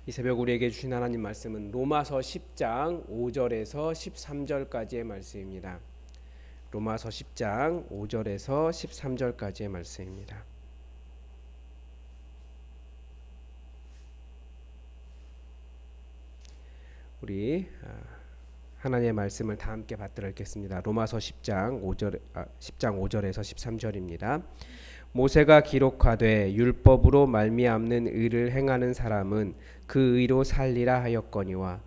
이 새벽 우리에게 주신 하나님 말씀은 로마서 10장 5절에서 13절까지의 말씀입니다. 로마서 10장 5절에서 13절까지의 말씀입니다. 우리 하나님의 말씀을 다 함께 받들어 읽겠습니다. 로마서 10장 5절에서 13절입니다. 모세가 기록하되 율법으로 말미암는 의를 행하는 사람은 그 의로 살리라 하였거니와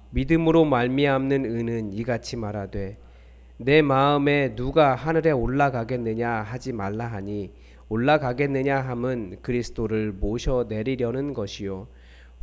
믿음으로 말미암는 의는 이같이 말하되 내 마음에 누가 하늘에 올라가겠느냐 하지 말라 하니 올라가겠느냐 함은 그리스도를 모셔 내리려는 것이요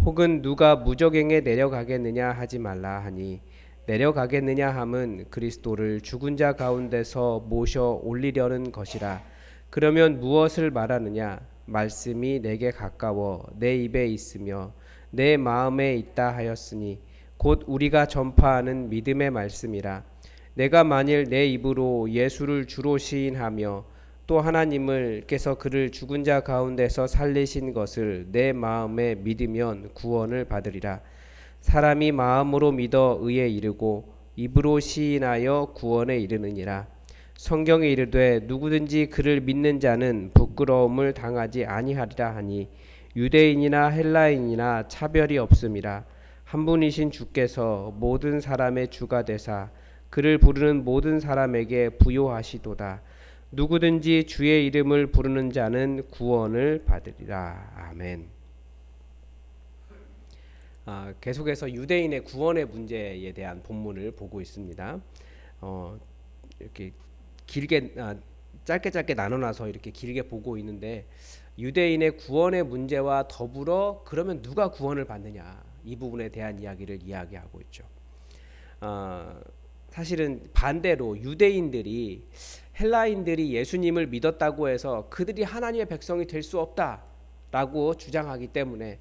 혹은 누가 무저갱에 내려가겠느냐 하지 말라 하니 내려가겠느냐 함은 그리스도를 죽은 자 가운데서 모셔 올리려는 것이라. 그러면 무엇을 말하느냐? 말씀이 내게 가까워 내 입에 있으며 내 마음에 있다 하였으니 곧 우리가 전파하는 믿음의 말씀이라. 내가 만일 내 입으로 예수를 주로 시인하며 또 하나님께서 그를 죽은 자 가운데서 살리신 것을 내 마음에 믿으면 구원을 받으리라. 사람이 마음으로 믿어 의에 이르고 입으로 시인하여 구원에 이르느니라. 성경에 이르되 누구든지 그를 믿는 자는 부끄러움을 당하지 아니하리라 하니 유대인이나 헬라인이나 차별이 없음이라. 한 분이신 주께서 모든 사람의 주가 되사 그를 부르는 모든 사람에게 부요하시도다. 누구든지 주의 이름을 부르는 자는 구원을 받으리라. 아멘. 계속해서 유대인의 구원의 문제에 대한 본문을 보고 있습니다. 이렇게 길게 짧게 나눠놔서 이렇게 길게 보고 있는데 유대인의 구원의 문제와 더불어 그러면 누가 구원을 받느냐 이 부분에 대한 이야기를 이야기하고 있죠. 사실은 반대로 유대인들이 헬라인들이 예수님을 믿었다고 해서 그들이 하나님의 백성이 될 수 없다라고 주장하기 때문에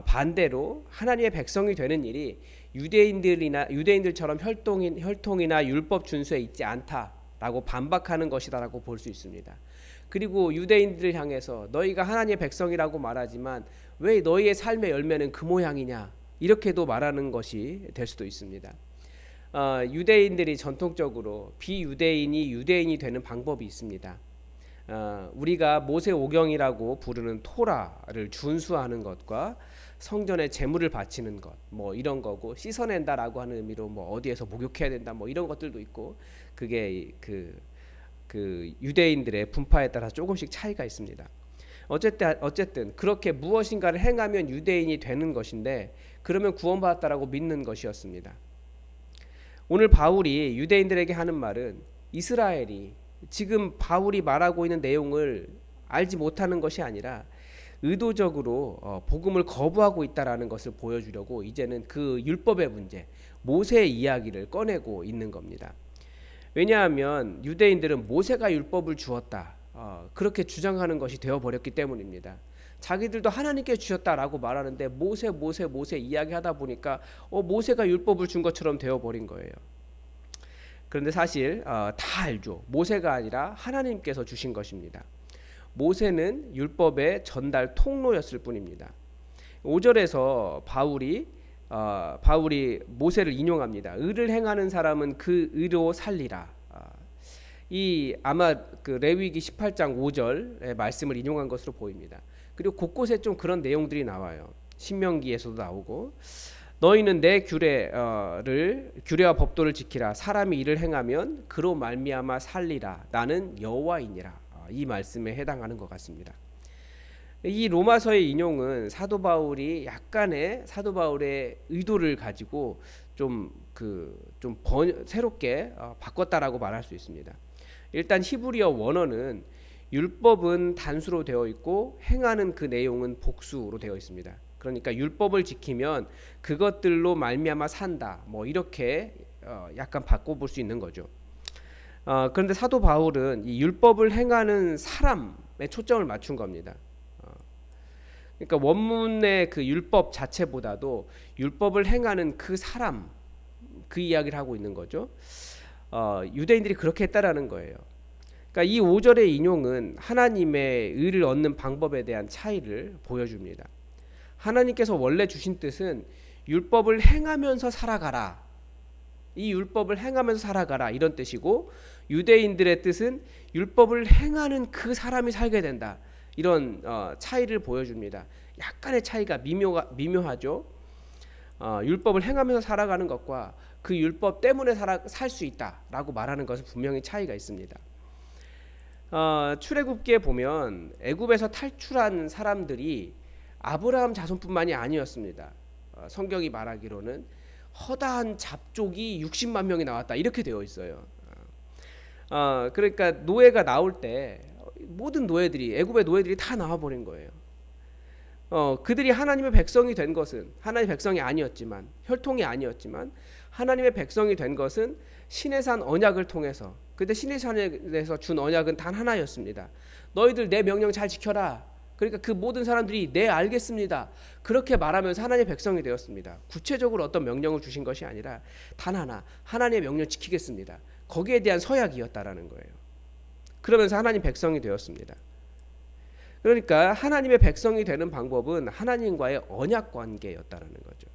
반대로 하나님의 백성이 되는 일이 유대인들처럼 혈통이나 율법 준수에 있지 않다라고 반박하는 것이다라고 볼 수 있습니다. 그리고 유대인들을 향해서 너희가 하나님의 백성이라고 말하지만 왜 너희의 삶의 열매는 그 모양이냐 이렇게도 말하는 것이 될 수도 있습니다. 유대인들이 전통적으로 비유대인이 유대인이 되는 방법이 있습니다. 우리가 모세오경이라고 부르는 토라를 준수하는 것과 성전에 제물을 바치는 것, 뭐 이런 거고 씻어낸다라고 하는 의미로 뭐 어디에서 목욕해야 된다, 뭐 이런 것들도 있고 그게 그 유대인들의 분파에 따라 조금씩 차이가 있습니다. 어쨌든 그렇게 무엇인가를 행하면 유대인이 되는 것인데 그러면 구원받았다라고 믿는 것이었습니다. 오늘 바울이 유대인들에게 하는 말은 이스라엘이 지금 바울이 말하고 있는 내용을 알지 못하는 것이 아니라 의도적으로 복음을 거부하고 있다라는 것을 보여주려고 이제는 그 율법의 문제, 모세의 이야기를 꺼내고 있는 겁니다. 왜냐하면 유대인들은 모세가 율법을 주었다 그렇게 주장하는 것이 되어버렸기 때문입니다. 자기들도 하나님께 주셨다라고 말하는데 모세 이야기하다 보니까 모세가 율법을 준 것처럼 되어버린 거예요. 그런데 사실 다 알죠. 모세가 아니라 하나님께서 주신 것입니다. 모세는 율법의 전달 통로였을 뿐입니다. 5절에서 바울이 모세를 인용합니다. 의를 행하는 사람은 그 의로 살리라. 이 아마 그 레위기 18장 5절의 말씀을 인용한 것으로 보입니다. 그리고 곳곳에 좀 그런 내용들이 나와요. 신명기에서도 나오고 너희는 내 규례와 법도를 지키라. 사람이 이를 행하면 그로 말미암아 살리라. 나는 여호와이니라. 이 말씀에 해당하는 것 같습니다. 이 로마서의 인용은 사도 바울의 의도를 가지고 새롭게 바꿨다라고 말할 수 있습니다. 일단 히브리어 원어는 율법은 단수로 되어 있고 행하는 그 내용은 복수로 되어 있습니다. 그러니까 율법을 지키면 그것들로 말미암아 산다. 뭐 이렇게 약간 바꿔볼 수 있는 거죠. 그런데 사도 바울은 이 율법을 행하는 사람에 초점을 맞춘 겁니다. 그러니까 원문의 그 율법 자체보다도 율법을 행하는 그 사람 그 이야기를 하고 있는 거죠. 유대인들이 그렇게 했다라는 거예요. 그러니까 이 5절의 인용은 하나님의 의를 얻는 방법에 대한 차이를 보여줍니다. 하나님께서 원래 주신 뜻은 율법을 행하면서 살아가라. 이 율법을 행하면서 살아가라 이런 뜻이고, 유대인들의 뜻은 율법을 행하는 그 사람이 살게 된다. 이런 차이를 보여줍니다. 약간의 차이가 미묘하죠. 율법을 행하면서 살아가는 것과 그 율법 때문에 살 수 있다라고 말하는 것은 분명히 차이가 있습니다. 출애굽기에 보면 애굽에서 탈출한 사람들이 아브라함 자손뿐만이 아니었습니다. 성경이 말하기로는 허다한 잡족이 60만 명이 나왔다 이렇게 되어 있어요. 그러니까 노예가 나올 때 모든 노예들이, 애굽의 노예들이 다 나와버린 거예요. 그들이 하나님의 백성이 된 것은, 하나님의 백성이 아니었지만, 혈통이 아니었지만 하나님의 백성이 된 것은 시내산 언약을 통해서. 그때 시내산에서 준 언약은 단 하나였습니다. 너희들 내 명령 잘 지켜라. 그러니까 그 모든 사람들이 네 알겠습니다, 그렇게 말하면서 하나님의 백성이 되었습니다. 구체적으로 어떤 명령을 주신 것이 아니라 단 하나, 하나님의 명령 지키겠습니다, 거기에 대한 서약이었다라는 거예요. 그러면서 하나님 백성이 되었습니다. 그러니까 하나님의 백성이 되는 방법은 하나님과의 언약 관계였다라는 거죠.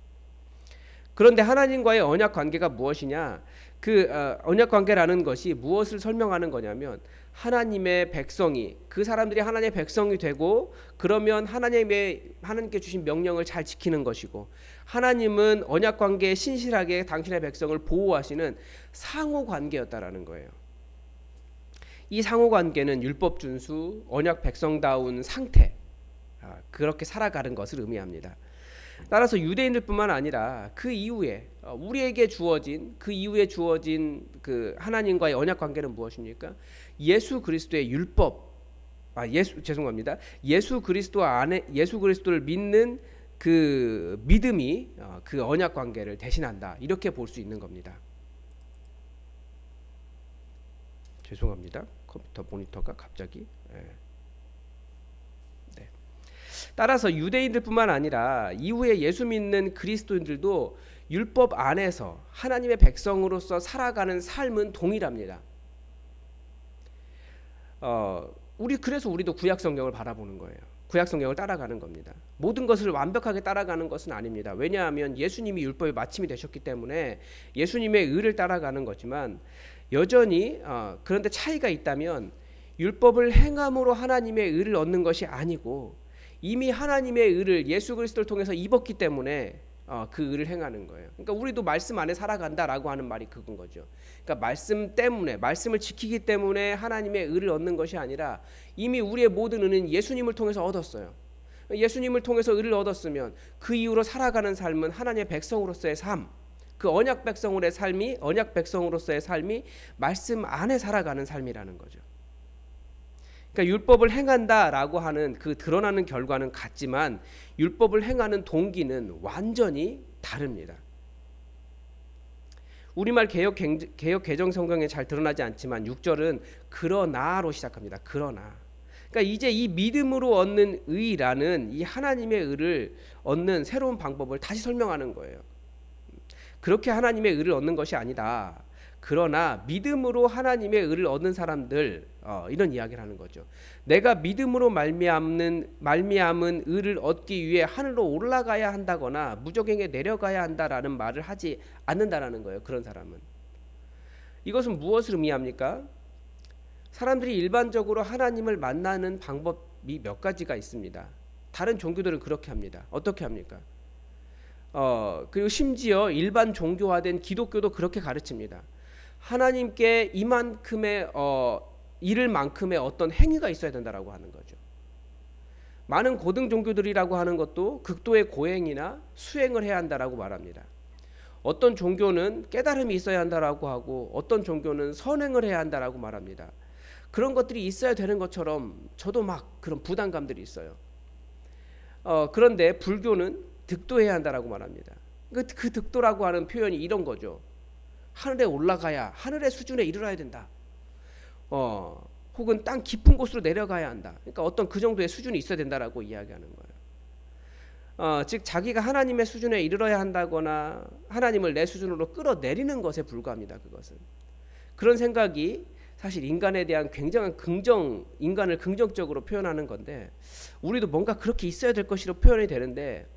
그런데 하나님과의 언약 관계가 무엇이냐? 그 언약 관계라는 것이 무엇을 설명하는 거냐면, 하나님의 백성이, 그 사람들이 하나님의 백성이 되고, 그러면 하나님께 주신 명령을 잘 지키는 것이고, 하나님은 언약 관계에 신실하게 당신의 백성을 보호하시는 상호 관계였다라는 거예요. 이 상호 관계는 율법 준수, 언약 백성다운 상태, 그렇게 살아가는 것을 의미합니다. 따라서 유대인들뿐만 아니라 그 이후에 우리에게 주어진, 그 이후에 주어진 그 하나님과의 언약 관계는 무엇입니까? 예수 그리스도의 율법, 예수 그리스도 안에, 예수 그리스도를 믿는 그 믿음이 그 언약 관계를 대신한다, 이렇게 볼 수 있는 겁니다. 죄송합니다. 컴퓨터 모니터가 갑자기. 네. 따라서 유대인들뿐만 아니라 이후에 예수 믿는 그리스도인들도 율법 안에서 하나님의 백성으로서 살아가는 삶은 동일합니다. 그래서 우리도 구약 성경을 바라보는 거예요. 구약 성경을 따라가는 겁니다. 모든 것을 완벽하게 따라가는 것은 아닙니다. 왜냐하면 예수님이 율법의 마침이 되셨기 때문에 예수님의 의를 따라가는 거지만, 여전히 그런데 차이가 있다면, 율법을 행함으로 하나님의 의를 얻는 것이 아니고 이미 하나님의 의를 예수 그리스도를 통해서 입었기 때문에 그 의를 행하는 거예요. 그러니까 우리도 말씀 안에 살아간다라고 하는 말이 그건 거죠. 그러니까 말씀 때문에, 말씀을 지키기 때문에 하나님의 의를 얻는 것이 아니라 이미 우리의 모든 의는 예수님을 통해서 얻었어요. 예수님을 통해서 의를 얻었으면 그 이후로 살아가는 삶은 하나님의 백성으로서의 삶, 그 언약 백성으로서의 삶이 말씀 안에 살아가는 삶이라는 거죠. 그러니까 율법을 행한다라고 하는 그 드러나는 결과는 같지만 율법을 행하는 동기는 완전히 다릅니다. 우리말 개역 개정 성경에 잘 드러나지 않지만 6절은 그러나로 시작합니다. 그러나. 그러니까 이제 이 믿음으로 얻는 의라는 이 하나님의 의를 얻는 새로운 방법을 다시 설명하는 거예요. 그렇게 하나님의 의를 얻는 것이 아니다. 그러나 믿음으로 하나님의 의를 얻는 사람들, 이런 이야기를 하는 거죠. 내가 믿음으로 말미암은 의를 얻기 위해 하늘로 올라가야 한다거나 무저갱에 내려가야 한다라는 말을 하지 않는다라는 거예요. 그런 사람은. 이것은 무엇을 의미합니까? 사람들이 일반적으로 하나님을 만나는 방법이 몇 가지가 있습니다. 다른 종교들은 그렇게 합니다. 어떻게 합니까? 그리고 심지어 일반 종교화된 기독교도 그렇게 가르칩니다. 하나님께 이를 만큼의 어떤 행위가 있어야 된다라고 하는 거죠. 많은 고등 종교들이라고 하는 것도 극도의 고행이나 수행을 해야 한다라고 말합니다. 어떤 종교는 깨달음이 있어야 한다라고 하고, 어떤 종교는 선행을 해야 한다라고 말합니다. 그런 것들이 있어야 되는 것처럼 저도 막 그런 부담감들이 있어요. 그런데 불교는 득도해야 한다라고 말합니다. 그 득도라고 하는 표현이 이런 거죠. 하늘에 올라가야, 하늘의 수준에 이르러야 된다. 혹은 땅 깊은 곳으로 내려가야 한다. 그러니까 어떤 그 정도의 수준이 있어야 된다라고 이야기하는 거예요. 즉 자기가 하나님의 수준에 이르러야 한다거나 하나님을 내 수준으로 끌어내리는 것에 불과합니다. 그것은. 그런 생각이 사실 인간에 대한 굉장한 인간을 긍정적으로 표현하는 건데, 우리도 뭔가 그렇게 있어야 될 것으로 표현이 되는데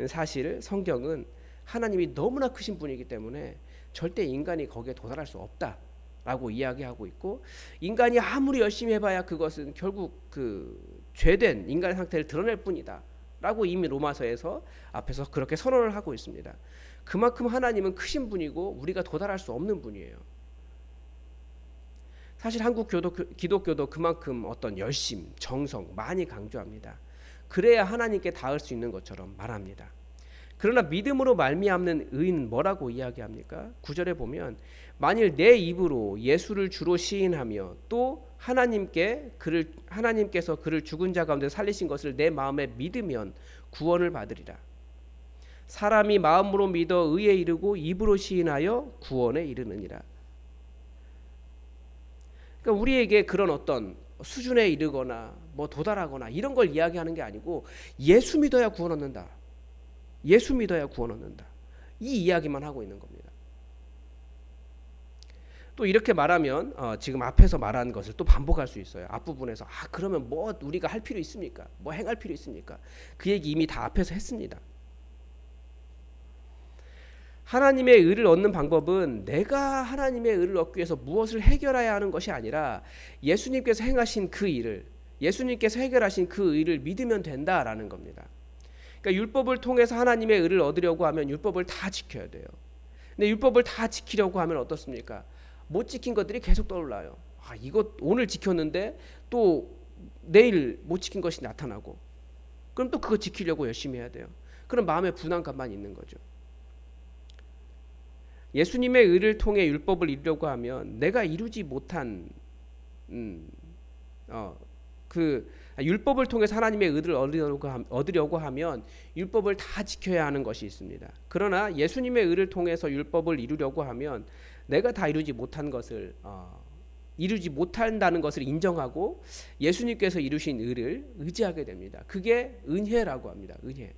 사실 성경은 하나님이 너무나 크신 분이기 때문에 절대 인간이 거기에 도달할 수 없다라고 이야기하고 있고, 인간이 아무리 열심히 해봐야 그것은 결국 그 죄된 인간의 상태를 드러낼 뿐이다라고 이미 로마서에서 앞에서 그렇게 선언을 하고 있습니다. 그만큼 하나님은 크신 분이고 우리가 도달할 수 없는 분이에요. 사실 한국 기독교도 그만큼 어떤 열심, 정성 많이 강조합니다. 그래야 하나님께 닿을 수 있는 것처럼 말합니다. 그러나 믿음으로 말미암는 의인은 뭐라고 이야기합니까? 9절에 보면 만일 내 입으로 예수를 주로 시인하며 또 하나님께서 그를 죽은 자 가운데 살리신 것을 내 마음에 믿으면 구원을 받으리라. 사람이 마음으로 믿어 의에 이르고 입으로 시인하여 구원에 이르느니라. 그러니까 우리에게 그런 어떤 수준에 이르거나 뭐 도달하거나 이런 걸 이야기하는 게 아니고 예수 믿어야 구원 얻는다. 예수 믿어야 구원 얻는다. 이 이야기만 하고 있는 겁니다. 또 이렇게 말하면 지금 앞에서 말한 것을 또 반복할 수 있어요. 앞부분에서 그러면 뭐 우리가 할 필요 있습니까? 뭐 행할 필요 있습니까? 그 얘기 이미 다 앞에서 했습니다. 하나님의 의를 얻는 방법은 내가 하나님의 의를 얻기 위해서 무엇을 해결해야 하는 것이 아니라 예수님께서 행하신 그 일을, 예수님께서 해결하신 그 의를 믿으면 된다라는 겁니다. 그러니까 율법을 통해서 하나님의 의를 얻으려고 하면 율법을 다 지켜야 돼요. 근데 율법을 다 지키려고 하면 어떻습니까? 못 지킨 것들이 계속 떠올라요. 이거 오늘 지켰는데 또 내일 못 지킨 것이 나타나고, 그럼 또 그거 지키려고 열심히 해야 돼요. 그럼 마음에 분함감만 있는 거죠. 예수님의 의를 통해 율법을 이루려고 하면 내가 이루지 못한 율법을 통해서 하나님의 의를 얻으려고 하면 율법을 다 지켜야 하는 것이 있습니다. 그러나 예수님의 의를 통해서 율법을 이루려고 하면 내가 다 이루지 못한 것을 이루지 못한다는 것을 인정하고 예수님께서 이루신 의를 의지하게 됩니다. 그게 은혜라고 합니다. 은혜.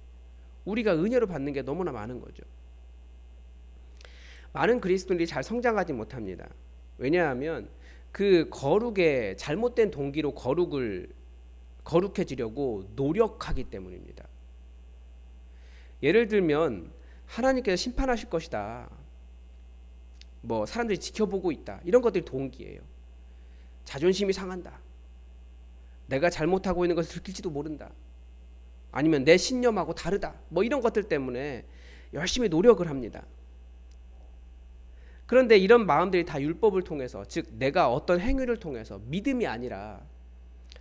우리가 은혜로 받는 게 너무나 많은 거죠. 많은 그리스도인들이 잘 성장하지 못합니다. 왜냐하면 그 거룩의 잘못된 동기로 거룩해지려고 노력하기 때문입니다. 예를 들면 하나님께서 심판하실 것이다, 뭐 사람들이 지켜보고 있다, 이런 것들이 동기예요. 자존심이 상한다, 내가 잘못하고 있는 것을 들킬지도 모른다, 아니면 내 신념하고 다르다, 뭐 이런 것들 때문에 열심히 노력을 합니다. 그런데 이런 마음들이 다 율법을 통해서, 즉 내가 어떤 행위를 통해서, 믿음이 아니라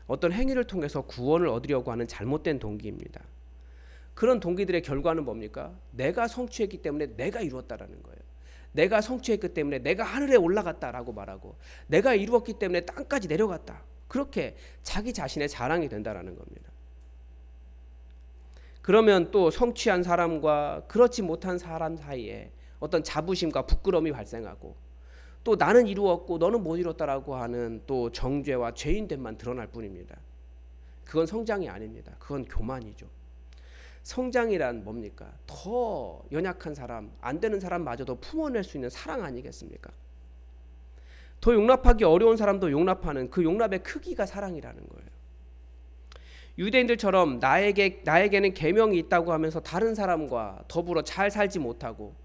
어떤 행위를 통해서 구원을 얻으려고 하는 잘못된 동기입니다. 그런 동기들의 결과는 뭡니까? 내가 성취했기 때문에 내가 이루었다라는 거예요. 내가 성취했기 때문에 내가 하늘에 올라갔다라고 말하고, 내가 이루었기 때문에 땅까지 내려갔다, 그렇게 자기 자신의 자랑이 된다라는 겁니다. 그러면 또 성취한 사람과 그렇지 못한 사람 사이에 어떤 자부심과 부끄러움이 발생하고, 또 나는 이루었고 너는 못 이뤘다라고 하는 또 정죄와 죄인됨만 드러날 뿐입니다. 그건 성장이 아닙니다. 그건 교만이죠. 성장이란 뭡니까? 더 연약한 사람, 안 되는 사람마저도 품어낼 수 있는 사랑 아니겠습니까? 더 용납하기 어려운 사람도 용납하는 그 용납의 크기가 사랑이라는 거예요. 유대인들처럼 나에게는 계명이 있다고 하면서 다른 사람과 더불어 잘 살지 못하고,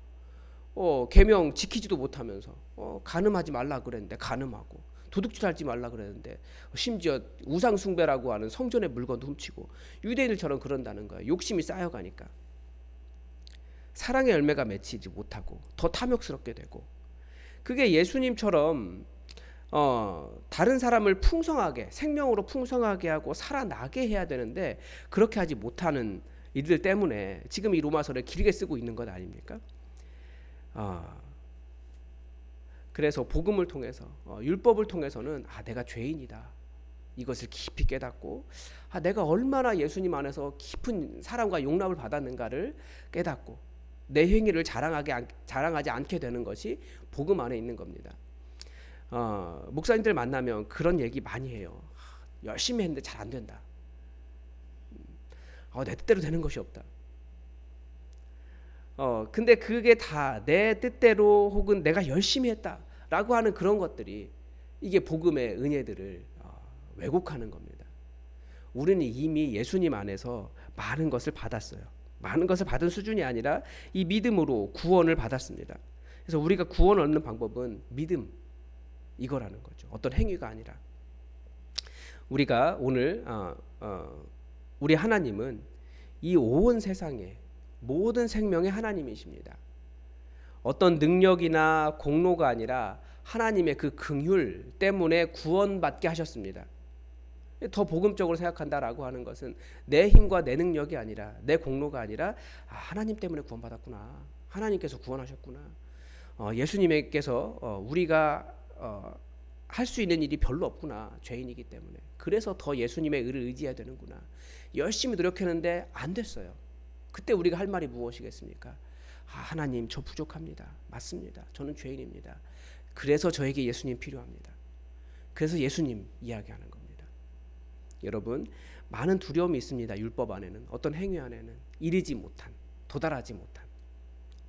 계명 지키지도 못하면서 간음하지 말라 그랬는데 간음하고, 도둑질하지 말라 그랬는데 심지어 우상 숭배라고 하는 성전의 물건도 훔치고, 유대인들처럼 그런다는 거예요. 욕심이 쌓여가니까 사랑의 열매가 맺히지 못하고 더 탐욕스럽게 되고, 그게 예수님처럼 다른 사람을 풍성하게, 생명으로 풍성하게 하고 살아나게 해야 되는데 그렇게 하지 못하는 이들 때문에 지금 이 로마서를 길게 쓰고 있는 것 아닙니까? 그래서 복음을 통해서, 율법을 통해서는 내가 죄인이다, 이것을 깊이 깨닫고, 내가 얼마나 예수님 안에서 깊은 사랑과 용납을 받았는가를 깨닫고 내 행위를 자랑하지 않게 되는 것이 복음 안에 있는 겁니다. 목사님들 만나면 그런 얘기 많이 해요. 열심히 했는데 잘 안 된다. 내 뜻대로 되는 것이 없다. 근데 그게 다 내 뜻대로 혹은 내가 열심히 했다라고 하는 그런 것들이 이게 복음의 은혜들을 왜곡하는 겁니다. 우리는 이미 예수님 안에서 많은 것을 받았어요. 많은 것을 받은 수준이 아니라 이 믿음으로 구원을 받았습니다. 그래서 우리가 구원을 얻는 방법은 믿음 이거라는 거죠. 어떤 행위가 아니라. 우리가 오늘 우리 하나님은 이 온 세상의 모든 생명의 하나님이십니다. 어떤 능력이나 공로가 아니라 하나님의 그 긍휼 때문에 구원받게 하셨습니다. 더 복음적으로 생각한다라고 하는 것은 내 힘과 내 능력이 아니라 내 공로가 아니라 하나님 때문에 구원받았구나. 하나님께서 구원하셨구나. 예수님께서 우리가 할 수 있는 일이 별로 없구나. 죄인이기 때문에. 그래서 더 예수님의 의를 의지해야 되는구나. 열심히 노력했는데 안 됐어요. 그때 우리가 할 말이 무엇이겠습니까? 하나님 저 부족합니다. 맞습니다. 저는 죄인입니다. 그래서 저에게 예수님 필요합니다. 그래서 예수님 이야기하는 겁니다. 여러분 많은 두려움이 있습니다. 율법 안에는 어떤 행위 안에는 이르지 못한 도달하지 못한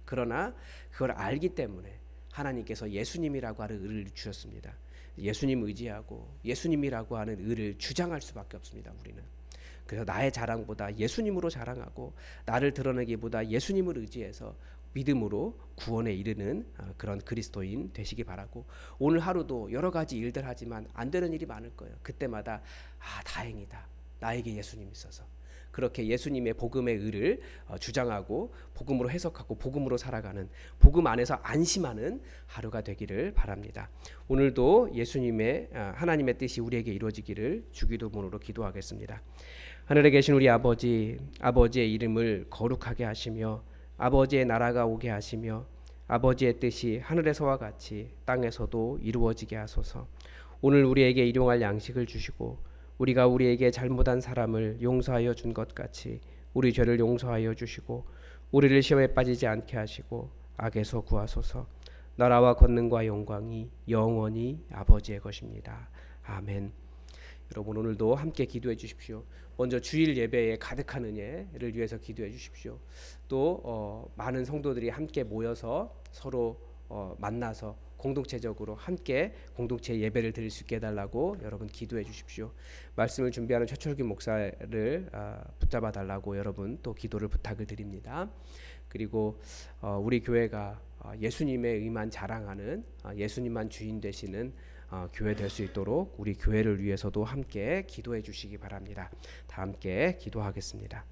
그러나 그걸 알기 때문에 하나님께서 예수님이라고 하는 의를 주셨습니다. 예수님 의지하고 예수님이라고 하는 의를 주장할 수밖에 없습니다. 우리는 그래서 나의 자랑보다 예수님으로 자랑하고 나를 드러내기보다 예수님을 의지해서 믿음으로 구원에 이르는 그런 그리스도인 되시기 바라고 오늘 하루도 여러 가지 일들 하지만 안 되는 일이 많을 거예요. 그때마다 다행이다. 나에게 예수님이 있어서 그렇게 예수님의 복음의 의를 주장하고 복음으로 해석하고 복음으로 살아가는 복음 안에서 안심하는 하루가 되기를 바랍니다. 오늘도 예수님의 하나님의 뜻이 우리에게 이루어지기를 주기도문으로 기도하겠습니다. 하늘에 계신 우리 아버지, 아버지의 이름을 거룩하게 하시며 아버지의 나라가 오게 하시며 아버지의 뜻이 하늘에서와 같이 땅에서도 이루어지게 하소서. 오늘 우리에게 일용할 양식을 주시고 우리가 우리에게 잘못한 사람을 용서하여 준 것 같이 우리 죄를 용서하여 주시고 우리를 시험에 빠지지 않게 하시고 악에서 구하소서. 나라와 권능과 영광이 영원히 아버지의 것입니다. 아멘. 여러분 오늘도 함께 기도해 주십시오. 먼저 주일 예배에 가득한 은혜를 위해서 기도해 주십시오. 또 많은 성도들이 함께 모여서 서로 만나서 공동체적으로 함께 공동체 예배를 드릴 수 있게 해달라고 여러분 기도해 주십시오. 말씀을 준비하는 최철규 목사를 붙잡아 달라고 여러분 또 기도를 부탁을 드립니다. 그리고 우리 교회가 예수님의 의만 자랑하는 예수님만 주인 되시는 교회 될 수 있도록 우리 교회를 위해서도 함께 기도해 주시기 바랍니다. 다 함께 기도하겠습니다.